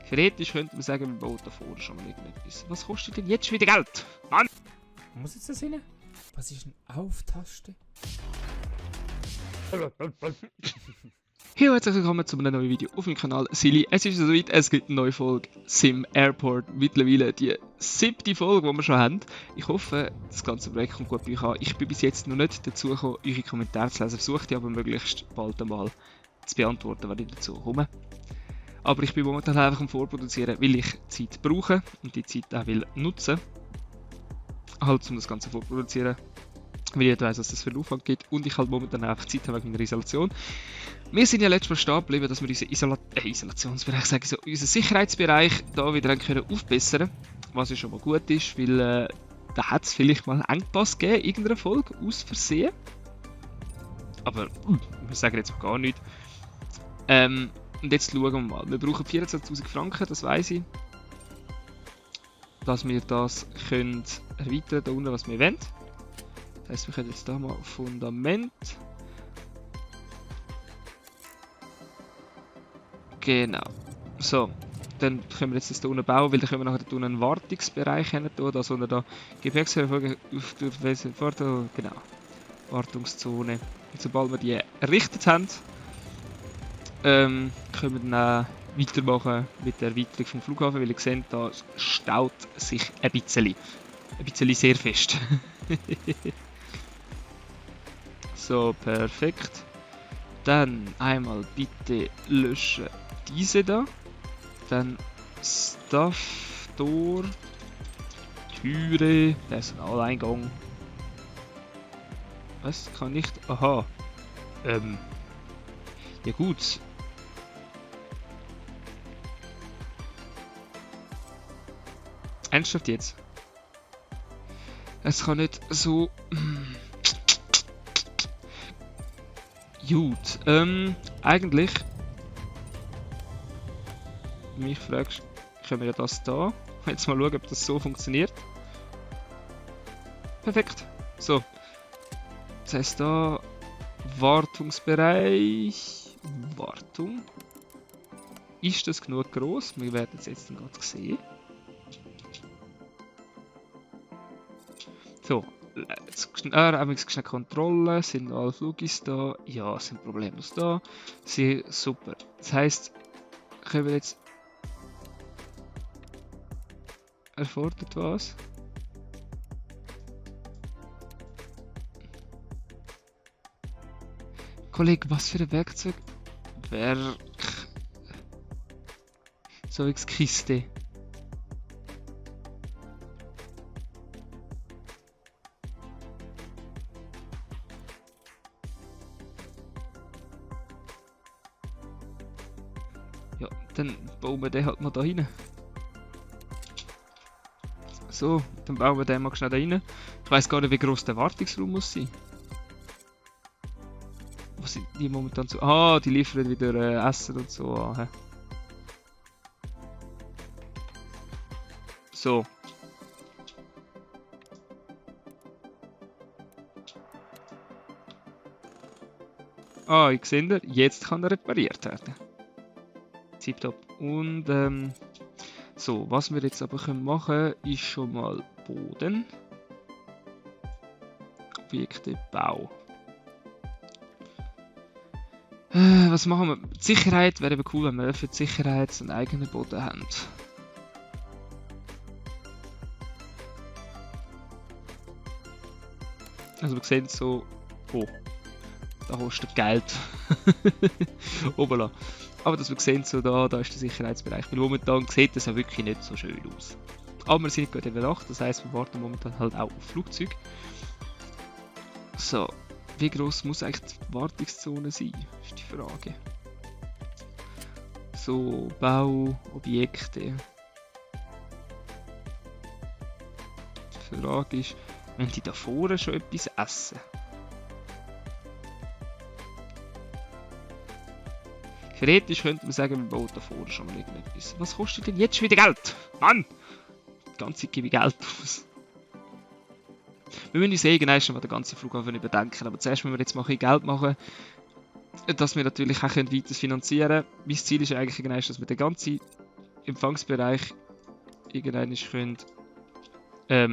Theoretisch könnte man sagen, wir bauen da vorne schon mal irgendetwas. Was kostet denn jetzt schon wieder Geld? Mann! Muss jetzt das rein? Was ist eine Auf-Taste? Hey, herzlich willkommen zu einem neuen Video auf meinem Kanal Silly. Es ist soweit, es gibt eine neue Folge Sim Airport. Mittlerweile die 7. Folge, die wir schon haben. Ich hoffe, das ganze Projekt kommt gut bei euch an. Ich bin bis jetzt noch nicht dazu gekommen, eure Kommentare zu lesen. Versuche die aber möglichst bald einmal zu beantworten, wenn ich dazu komme. Aber ich bin momentan einfach am Vorproduzieren, weil ich Zeit brauche und die Zeit auch will nutzen. Halt, um das Ganze vorproduzieren. Weil ich nicht weiss, was das für einen Aufwand gibt und ich halt momentan einfach Zeit habe wegen meiner Isolation. Wir sind ja letztes Mal stehen geblieben, dass wir unseren Isolationsbereich, sage ich so, unseren Sicherheitsbereich da wieder aufbessern können. Was ja schon mal gut ist, weil da hat es vielleicht mal einen Engpass gegeben in irgendeiner Folge, aus Versehen. Aber wir sagen jetzt noch gar nichts. Und jetzt schauen wir mal. Wir brauchen 24'000 Franken, das weiss ich. Dass wir das können erweitern da unten, was wir wollen. Das heisst, wir können jetzt hier mal Fundament. Genau. So, dann können wir jetzt das hier unten bauen, weil dann können wir nachher hier unten einen Wartungsbereich hin tun, dass unter da Gepäckserfolge auf der genau, Wartungszone. Und sobald wir die errichtet haben, können wir dann auch weitermachen mit der Erweiterung vom Flughafen, weil ihr seht, da staut sich ein bisschen sehr fest. So, perfekt. Dann einmal bitte löschen diese da. Dann Stuff, Door, Türe, Personaleingang. Was? Kann nicht? Aha. Ja gut. Ernsthaft jetzt? Es kann nicht so... Gut, eigentlich... Wenn du mich fragst, können wir ja das da. Jetzt mal schauen, ob das so funktioniert. Perfekt. So. Das heisst da... Wartungsbereich... Wartung. Ist das genug groß? Wir werden es jetzt gerade sehen. So, schnell Kontrolle, sind alle Flugis da? Ja, sind problemlos da. Sehr super. Das heisst, können wir jetzt... Erfordert was? Kollege, was für ein Werkzeug? Werk... So wie Kiste. Ja, dann bauen wir den halt mal da rein. So, dann bauen wir den mal schnell da rein. Ich weiss gar nicht, wie groß der Wartungsraum muss sein. Was sind die momentan so? Ah, die liefern wieder Essen und so an. So. Ah, ich sehe, jetzt kann er repariert werden. Tipptopp. Und so, was wir jetzt aber machen können, ist schon mal Boden. Objekte, Bau. Was machen wir? Die Sicherheit wäre eben cool, wenn wir für die Sicherheit einen eigenen Boden haben. Also wir sehen so, oh, da kostet Geld. Obala. Aber dass wir sehen, so da ist der Sicherheitsbereich. Weil momentan sieht das ja wirklich nicht so schön aus. Aber wir sind gerade in der Nacht, das heisst, wir warten momentan halt auch auf Flugzeuge. So, wie groß muss eigentlich die Wartungszone sein? Ist die Frage. So, Bauobjekte. Die Frage ist, wenn die da vorne schon etwas essen? Theoretisch könnte man sagen, wir bauen da vorne schon mal irgendetwas. Was kostet denn jetzt schon wieder Geld? Mann! Die ganze Zeit gebe ich Geld aus. Wir müssen uns irgendwann schon mal den ganzen Flughafen überdenken, aber zuerst müssen wir jetzt mal ein bisschen Geld machen, dass wir natürlich auch weiter finanzieren können. Mein Ziel ist eigentlich irgendwann, dass wir den ganzen Empfangsbereich irgendwann könnt da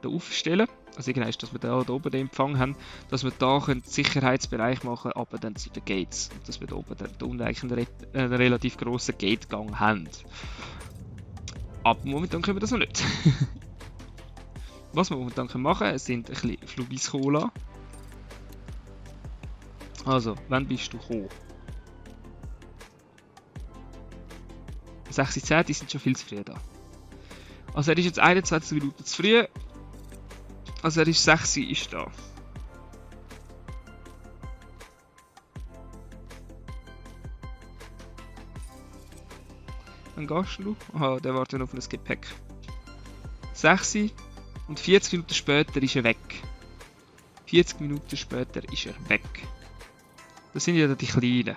aufstellen. Also irgendwann, dass wir da oben den Empfang haben, dass wir da den Sicherheitsbereich machen, aber dann zu den Gates. Und dass wir da oben da unten eigentlich einen relativ grossen Gategang haben. Aber momentan können wir das noch nicht. Was wir momentan machen können, sind ein bisschen Flugis Cola. Also, wann bist du gekommen? 6:10, die sind schon viel zu früh da. Also er ist jetzt 21 Minuten zu früh. Also er ist 6 Uhr ist da. Dann gehst du. Aha, der wartet auf ein Gepäck. 6 Uhr und 40 Minuten später ist er weg. 40 Minuten später ist er weg. Das sind ja die Kleinen.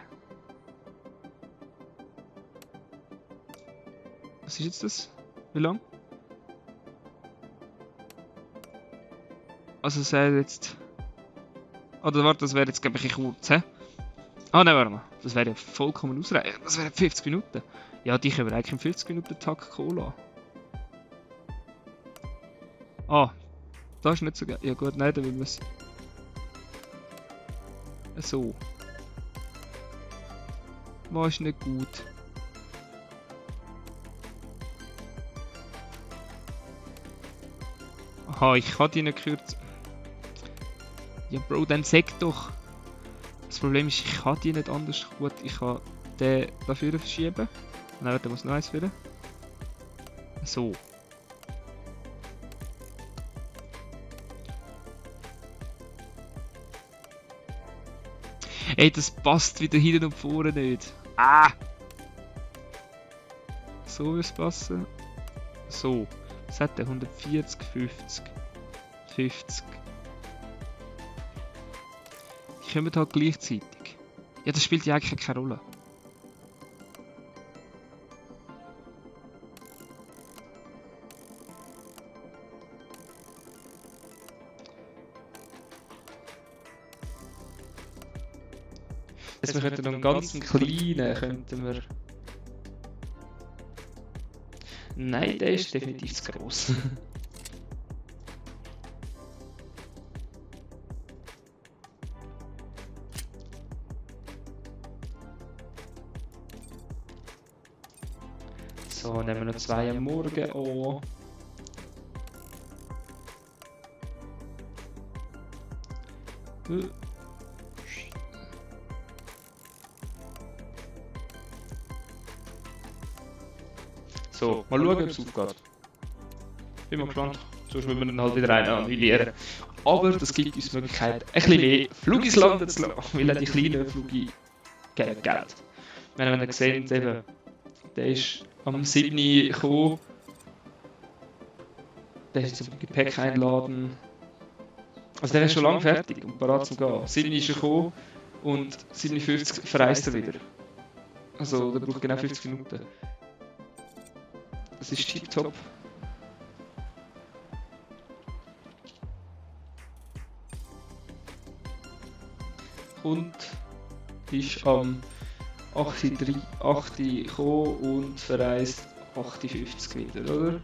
Was ist jetzt das? Wie lang? Also es wäre jetzt... Oder warte, das wäre jetzt glaube ich kurz, hä? Ah nein, warte mal. Das wäre ja vollkommen ausreichend. Das wären 50 Minuten. Ja, die können wir eigentlich im 50 Minuten Tag Cola. Ah, das ist nicht so geil. Ja gut, nein, dann will wir es... So. War ist nicht gut. Aha, ich kann die nicht kürzen. Ja Bro, dann sag doch. Das Problem ist, ich kann die nicht anders gut. Ich kann den dafür verschieben. Nein, der muss noch eins führen. So. Ey, das passt wieder hinten und vorne nicht. Ah! So würde es passen. So. Was hat der? 140, 50, 50. Die kommen halt gleichzeitig. Ja, das spielt ja eigentlich keine Rolle. Also wir könnten noch einen ganz kleinen, könnten wir... Nein, der ist definitiv zu gross. So, nehmen wir noch 2 am Morgen an. So, mal schauen, ob es aufgeht. Bin mal gespannt. Sonst müssen wir dann halt wieder einen annullieren. Aber das gibt uns die Möglichkeit, ein bisschen mehr Flugis landen zu lassen, weil auch die kleinen Flugis geben Geld. Wir haben gesehen, eben, der ist am 7. gekommen. Der ist zum Gepäck einladen. Also der ist schon lange fertig und bereit zum gehen. 7 ist er gekommen und 57 verreist er wieder. Also der braucht genau 50 Minuten. Das ist tipptopp. Und ist am 8 gekommen und verreist 8:50 wieder, oder?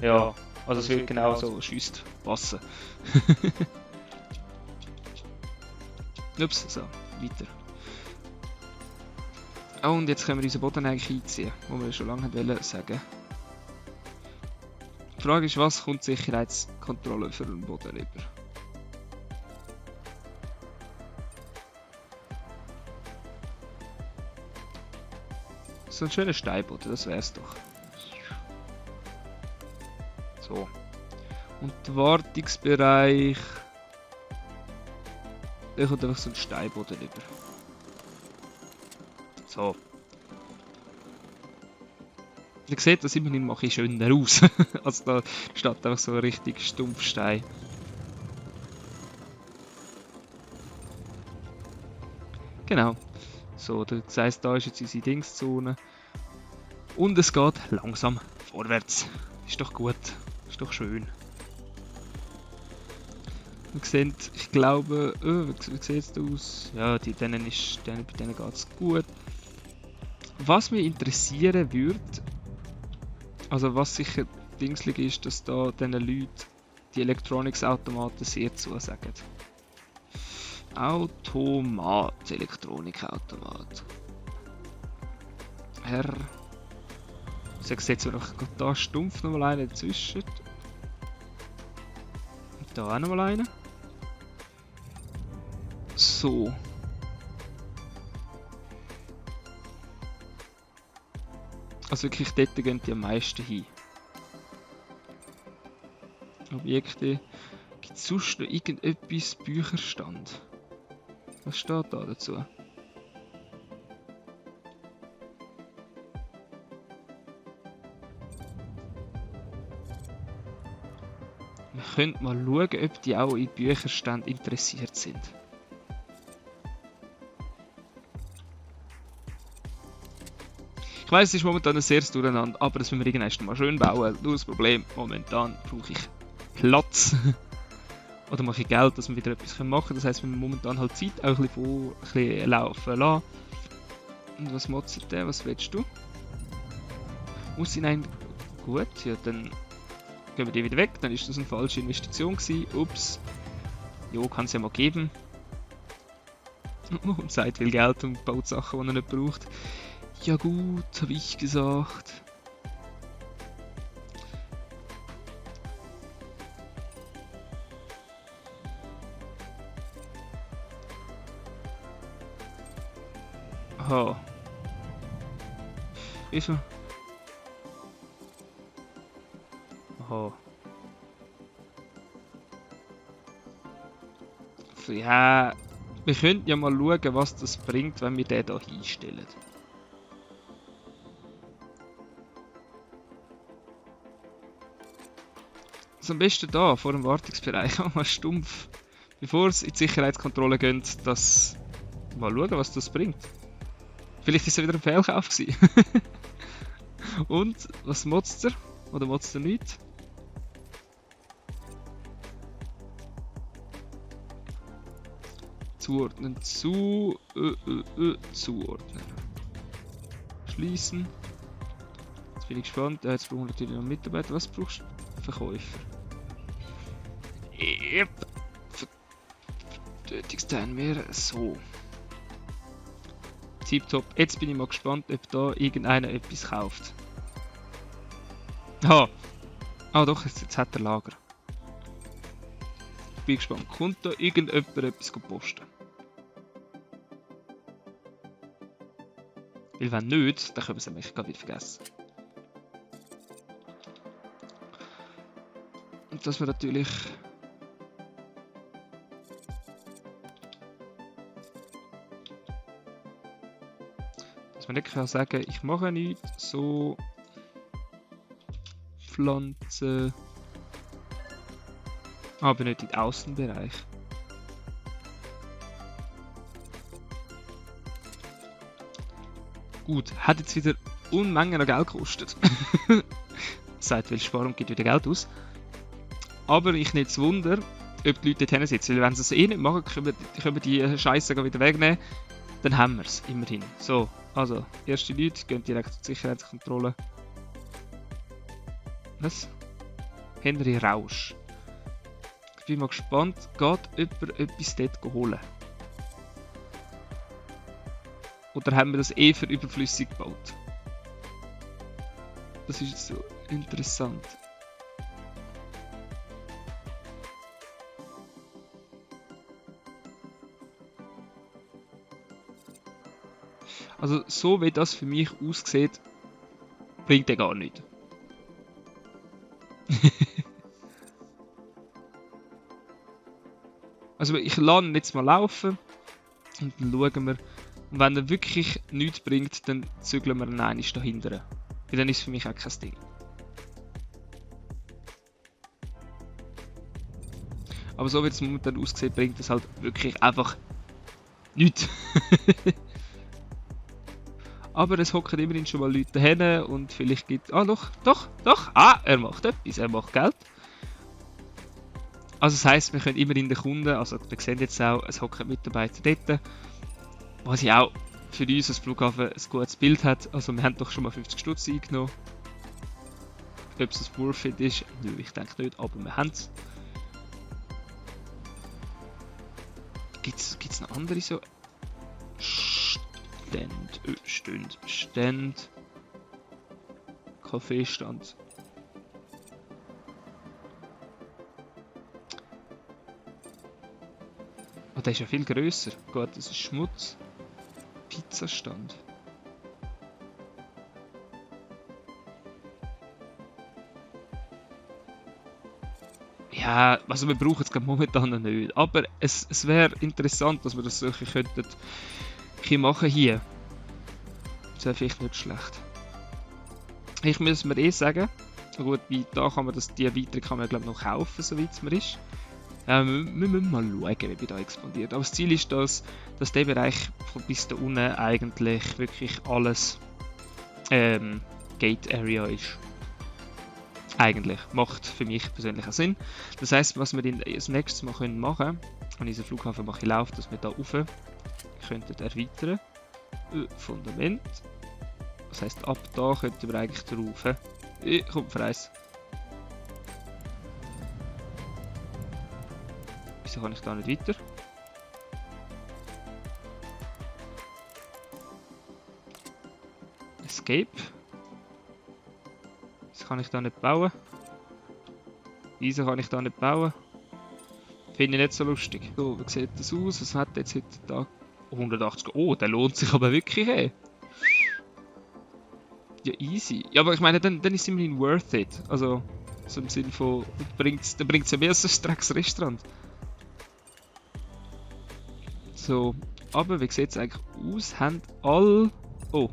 Ja, also es wird genau so schüsst passen. Ups, so, weiter. Oh, und jetzt können wir unseren Boden eigentlich einziehen, wo wir schon lange wollten sagen. Die Frage ist, was kommt die Sicherheitskontrolle für den Boden rüber? So ein schöner Steinboden, das wär's doch. So. Und der Wartungsbereich. Da kommt einfach so ein Steinboden rüber. So. Ihr seht, das immerhin mache ich schöner aus. Also da steht einfach so ein richtig Stumpfstein. Genau. So, das heisst, da ist jetzt unsere Dingszone. Und es geht langsam vorwärts. Ist doch gut. Ist doch schön. Ihr seht, ich glaube, wie sieht es aus? Ja, bei denen geht es gut. Was mich interessieren würde, Also was sicher dingslig ist, dass da diesen Leuten die Electronics-Automaten sehr zusagen. Automat, Elektronikautomat. Herr. Ich setzen wir noch da stumpf nochmal einen dazwischen. Und da auch nochmal einen. So. Also wirklich dort gehen die am meisten hin. Objekte. Gibt es sonst noch irgendetwas? Bücherstand? Was steht da dazu? Wir können mal schauen, ob die auch in Bücherständen interessiert sind. Ich weiss, es ist momentan ein sehr durcheinander, aber das müssen wir irgendwann mal schön bauen. Nur das Problem, momentan brauche ich Platz. Oder mache ich Geld, dass wir wieder etwas machen können. Das heisst, wir müssen momentan halt Zeit auch ein bisschen laufen lassen. Und was motzt der? Was willst du? Muss ich nein. Gut, ja, dann gehen wir die wieder weg. Dann ist das eine falsche Investition gewesen. Ups. Jo, kann es ja mal geben. Und Zeit will Geld und baut Sachen, die er nicht braucht. Ja gut, habe ich gesagt. Aha. Wieso? Aha. Ja, wir könnten ja mal schauen, was das bringt, wenn wir den hier hinstellen. Also am besten da, vor dem Wartungsbereich, auch mal stumpf, bevor es in die Sicherheitskontrolle geht, das mal schauen, was das bringt. Vielleicht ist es wieder ein Fehlkauf gewesen. Und, was motzt er? Oder motzt er nicht? Zuordnen, zuordnen. Schließen. Jetzt bin ich gespannt. Jetzt brauchen wir natürlich noch Mitarbeiter. Was brauchst du? Verkäufer. Yep. Benötigst mehr. So. Tipptopp. Jetzt bin ich mal gespannt, ob da irgendeiner etwas kauft. Ah. Ah doch, jetzt hat er Lager. Ich bin gespannt. Kommt da irgendjemand etwas posten? Weil wenn nicht, dann können wir es nämlich gerade wieder vergessen. Und dass wir natürlich... Dass man nicht kann sagen, ich mache nichts, so... Pflanzen... Ah, benötigt Außenbereich. Gut, hat jetzt wieder Unmengen an Geld gekostet. Seit welcher Sparung gibt wieder Geld aus. Aber ich nicht zu Wunder, ob die Leute dort sitzen. Weil wenn sie es eh nicht machen, können wir die Scheiße wieder wegnehmen. Dann haben wir es, immerhin. So, also, erste Leute gehen direkt zur Sicherheitskontrolle. Was? Henry Rausch. Ich bin mal gespannt, geht jemand etwas dort holen? Oder haben wir das eh für überflüssig gebaut? Das ist jetzt so interessant. Also so wie das für mich aussieht, bringt er gar nichts. Also ich lasse ihn jetzt mal laufen und dann schauen wir. Und wenn er wirklich nichts bringt, dann zügeln wir ihn einmal dahinter. Weil dann ist es für mich auch kein Ding. Aber so wie es momentan aussieht, bringt es halt wirklich einfach nichts. Aber es hocken immerhin schon mal Leute dahin und vielleicht gibt... Ah doch! Ah, er macht etwas, er macht Geld. Also das heisst, wir können immerhin den Kunden, also wir sehen jetzt auch, es hocken Mitarbeiter dort. Was ja auch für uns als Flughafen ein gutes Bild hat. Also wir haben doch schon mal 50 Stutz eingenommen. Ob es ein worth it ist, nö, ich denke nicht, aber wir haben es. Gibt es noch andere so Stände, Kaffeestand. Oh, der ist ja viel grösser. Gut, das ist Schmutz. Pizzastand. Ja, also wir brauchen es momentan noch nicht. Aber es wäre interessant, dass wir das solche könnten machen hier. Das wäre vielleicht nicht schlecht. Ich muss mir eh sagen, gut, da kann man die Erweiterung kann man glaube noch kaufen, soweit es mir ist. Wir müssen mal schauen, wie da expandiert. Aber das Ziel ist, dass der Bereich von bis da unten eigentlich wirklich alles Gate Area ist. Eigentlich. Macht für mich persönlich auch Sinn. Das heisst, was wir als nächstes mal machen können, an diesem Flughafen mache ich Lauf, dass wir da rauf könnten erweitern. Fundament. Das heisst, ab da könnten wir eigentlich drauf. Kommt Preis. Wieso kann ich da nicht weiter? Escape. Das kann ich da nicht bauen. Wieso kann ich da nicht bauen? Finde ich nicht so lustig. So, wie sieht das aus? Was hat jetzt heute Tag? 180. Oh, der lohnt sich aber wirklich, ey. Ja, easy. Ja, aber ich meine, dann ist es immerhin worth it. Also, so im Sinne von, dann bringt es ja mehr als ein Drecksrestaurant. So, aber wie sieht es eigentlich aus? Haben alle... Oh,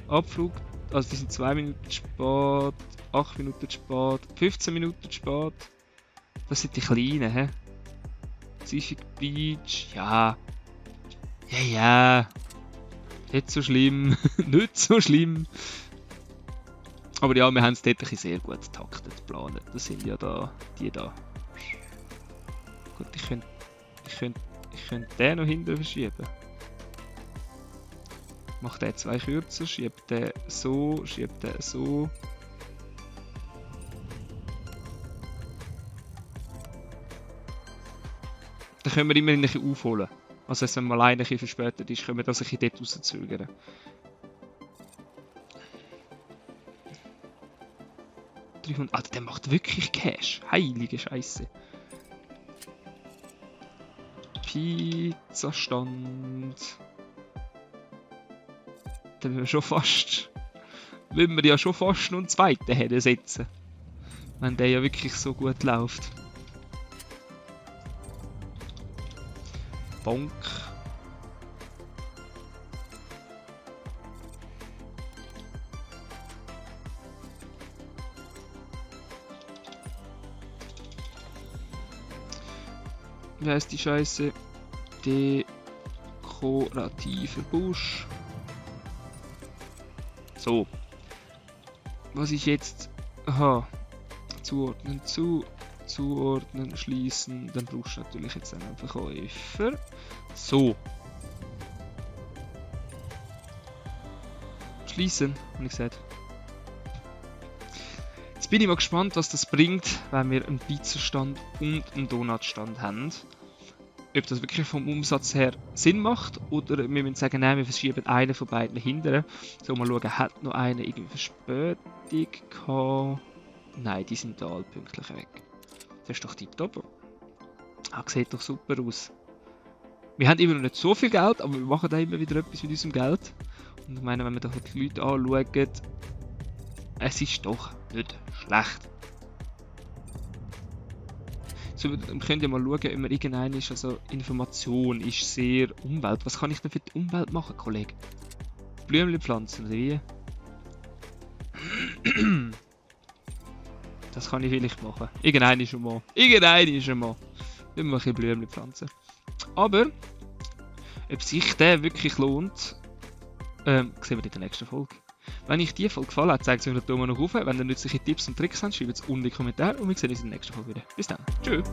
Abflug. Also die sind 2 Minuten spät, 8 Minuten spät, 15 Minuten spät. Das sind die kleinen, hä? Pacific Beach, ja. Ja. Nicht so schlimm. Nicht so schlimm. Aber ja, wir haben es dort sehr gut getaktet, geplant. Das sind ja da, die da. Gut, ich könnte den noch hinten verschieben. Mach den 2 kürzer, schieb den so, schieb den so. Dann können wir immerhin ein bisschen aufholen. Also wenn man alleine ein bisschen verspätet ist, können wir das ein bisschen dort rauszögern. Ah, der macht wirklich Cash. Heilige Scheiße. Pizzastand. Dann müssen wir ja schon fast noch einen zweiten hätten setzen. Wenn der ja wirklich so gut läuft. Bank. Wie heißt die Scheiße? Dekorativer Busch. So. Was ich jetzt... Aha. Zuordnen, zuordnen, schließen. Dann brauchst du natürlich jetzt einen Verkäufer. So. Schließen, habe ich gesagt. Jetzt bin ich mal gespannt, was das bringt, wenn wir einen Pizzastand und einen Donutstand haben. Ob das wirklich vom Umsatz her Sinn macht oder wir müssen sagen, nein, wir verschieben einen von beiden hinterher. So, mal schauen, hat noch einer irgendwie Verspätung gehabt? Nein, die sind da alle pünktlich weg. Das ist doch tipptopp. Ah, sieht doch super aus. Wir haben immer noch nicht so viel Geld, aber wir machen da immer wieder etwas mit unserem Geld. Und ich meine, wenn wir da die Leute anschauen, es ist doch nicht schlecht. So, wir können ja mal schauen, ob wir irgendein ist, also Information ist sehr Umwelt. Was kann ich denn für die Umwelt machen, Kollege? Blümchen pflanzen, oder wie? Das kann ich vielleicht machen. Irgendein schon mal. Müssen wir ein bisschen Blümchen pflanzen. Aber, ob sich der wirklich lohnt, sehen wir in der nächsten Folge. Wenn euch die Folge gefallen hat, zeigt es euch einen Daumen nach oben. Wenn ihr nützliche Tipps und Tricks habt, schreibt es unten in die Kommentare und wir sehen uns in der nächsten Folge wieder. Bis dann. Tschüss.